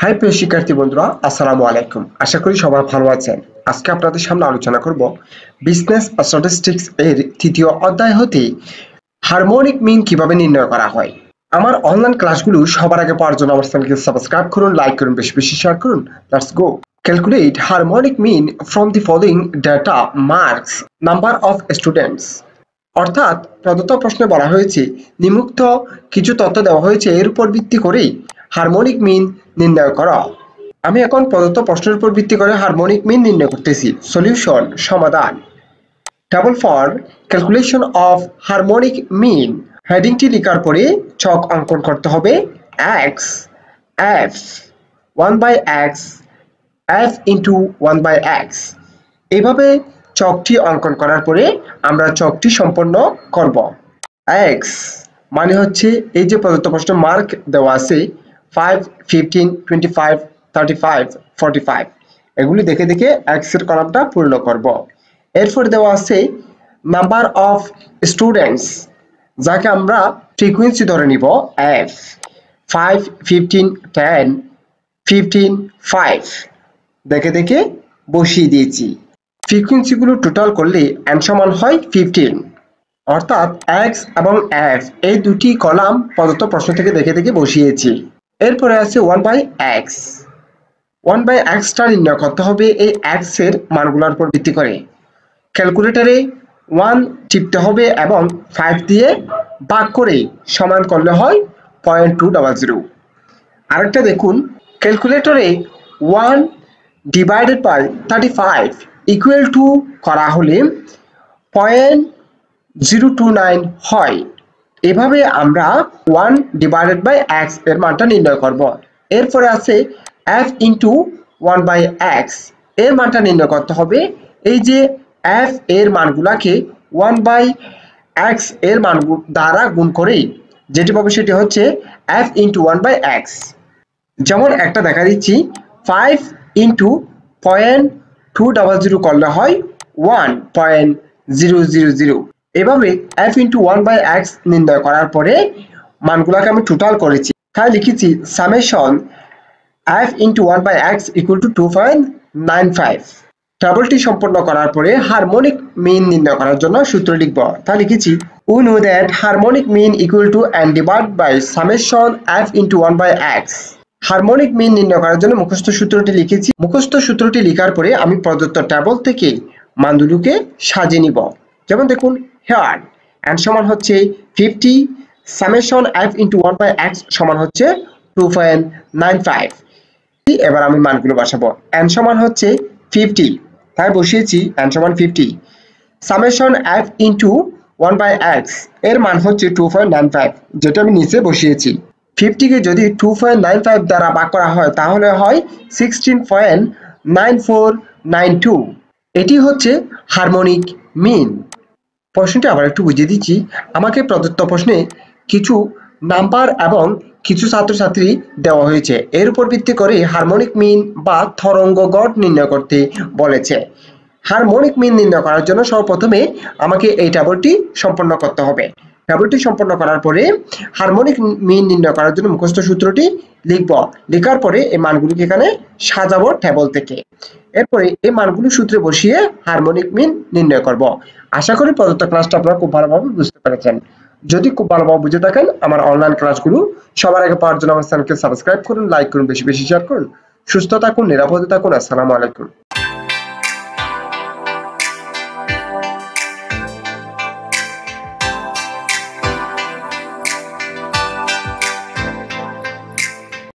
High প্রিয় শিক্ষার্থী বন্ধুরা, আসসালামু আলাইকুম। আশা করি সবাই ভালো আছেন। আজকে আপনাদের সামনে আলোচনা করব বিজনেস স্ট্যাটিস্টিক্স এর তৃতীয় অধ্যায় হতে হারমোনিক মিন কিভাবে নির্ণয় করা হয়। আমার অনলাইন ক্লাসগুলো সবার আগে পাওয়ার জন্য আমার চ্যানেলকে সাবস্ক্রাইব করুন, লাইক করুন, বেশি বেশি শেয়ার করুন। Let's go. Calculate harmonic mean from the following data marks number of students. অর্থাৎ প্রদত্ত প্রশ্নে বলা হয়েছে নিম্নোক্ত কিছু তথ্য দেওয়া হয়েছে, এর উপর ভিত্তি করেই হারমোনিক মিন নির্ণয় করা। আমি এখন প্রদত্ত প্রশ্নের উপর ভিত্তি করে হারমোনিক মিন নির্ণয় করতেছি। সলিউশন, সমাধান। Table for calculation of harmonic mean. হেডিংটি লেখার পরে ছক অঙ্কন করতে হবে। X f 1/x f into 1/x। এইভাবে চকটি অঙ্কন করার পরে আমরা চকটি সম্পন্ন করব। x মানে হচ্ছে এই যে প্রদত্ত প্রশ্ন মার্ক দেওয়া আছে 5, 15, 25, 35, 45, এগুলি দেখে দেখে x এর কলামটা পূর্ণ করব। এরপর দেওয়া আছে নাম্বার অফ স্টুডেন্টস, যাকে আমরা ফ্রিকোয়েন্সি ধরে নিব f। 5, 15, 10, 15, 5 দেখে দেখে বসিয়ে দিয়েছি। ফ্রিকোয়েন্সিগুলো টোটাল করলে n সমান হয় 15। অর্থাৎ x এবং f এই দুটি কলাম প্রদত্ত প্রশ্ন থেকে দেখে দেখে বসিয়েছি। এরপরে আছে 1/x। 1/x টা নির্ণয় করতে হবে এই x এর মানগুলোর উপর ভিত্তি করে। ক্যালকুলেটরে 1 টিপতে হবে এবং 5 দিয়ে ভাগ করে সমান করলে হয় 0.200। আরেকটা দেখুন, ক্যালকুলেটরে 1 ডিভাইডেড বাই 35 ইকুয়াল টু করা হলে 0.029 হয়। এভাবে আমরা 1 ডিভাইডেড বাই x এর মানটা নির্ণয় করব। এরপরে আছে f ইন্টু 1/x এর মানটা নির্ণয় করতে হবে। এই যে f এর মানগুলাকে 1/x এর মান দ্বারা গুণ করে যেটি পাবো সেটি হচ্ছে f ইন্টু 1/x। যেমন একটা দেখা দিচ্ছি, 5 ইন্টু 0.200 করলে হয় 1.000। এভাবে f ইন্টু 1/x নির্ণয় করার পরে মানগুলোকে আমি টোটাল করেছি, তাই লিখেছি summation f into 1/x equal to 2.95। টেবলটি সম্পন্ন করার পরে হারমোনিক মিন নির্ণয় করার জন্য সূত্র লিখব, তা লিখেছি we know that harmonic mean equal to n divided by summation f into 1/x। Harmonic mean নির্ণয় করার জন্য মুখস্থ সূত্রটি লিখেছি। মুখস্থ সূত্রটি লেখার পরে আমি প্রদত্ত টেবল থেকে মানগুলোকে সাজিয়ে নিব। যেমন দেখুন, হেয়ার n সমান হচ্ছে 50, সামেশন f ইন্টু 1/x সমান হচ্ছে 2.95। এবার আমি মানগুলো বসাবো। n সমান হচ্ছে 50, তাই বসিয়েছি n সমান 50। সামেশন f ইন্টু 1/x এর মান হচ্ছে 2.95, যেটা আমি নিচে বসিয়েছি। 50 কে যদি 2.95 দ্বারা ভাগ করা হয় তাহলে হয় 16.9492। এটি হচ্ছে হারমোনিক মিন। প্রশ্নটি আবার একটু বুঝিয়ে দিচ্ছি। আমাকে প্রদত্ত প্রশ্নে কিছু নাম্বার এবং কিছু ছাত্রছাত্রী দেওয়া হয়েছে, এর উপর ভিত্তি করে হারমোনিক মিন বা তরঙ্গ গড় নির্ণয় করতে বলেছে। হারমোনিক মিন নির্ণয় করার জন্য সর্বপ্রথমে আমাকে এই টেবলটি সম্পন্ন করতে হবে। টেবলটি সম্পন্ন করার পরে হারমোনিক মিন নির্ণয় করার জন্য মুখস্থ সূত্রটি লিখব। লেখার পরে এই মানগুলিকে এখানে সাজাবো টেবল থেকে। এরপরে এই মানগুলো সূত্রে বসিয়ে হারমোনিক মিন নির্ণয় করব। আশা করি প্রদত্ত ক্লাসটা আপনারা খুব ভালোভাবে বুঝতে পেরেছেন। যদি খুব ভালোভাবে বুঝে থাকেন, আমার অনলাইন ক্লাসগুলো সবার আগে পাওয়ার জন্য আমার চ্যানেলকে সাবস্ক্রাইব করুন, লাইক করুন, বেশি বেশি শেয়ার করুন। সুস্থ থাকুন, নিরাপদে থাকুন। আসসালামু আলাইকুম।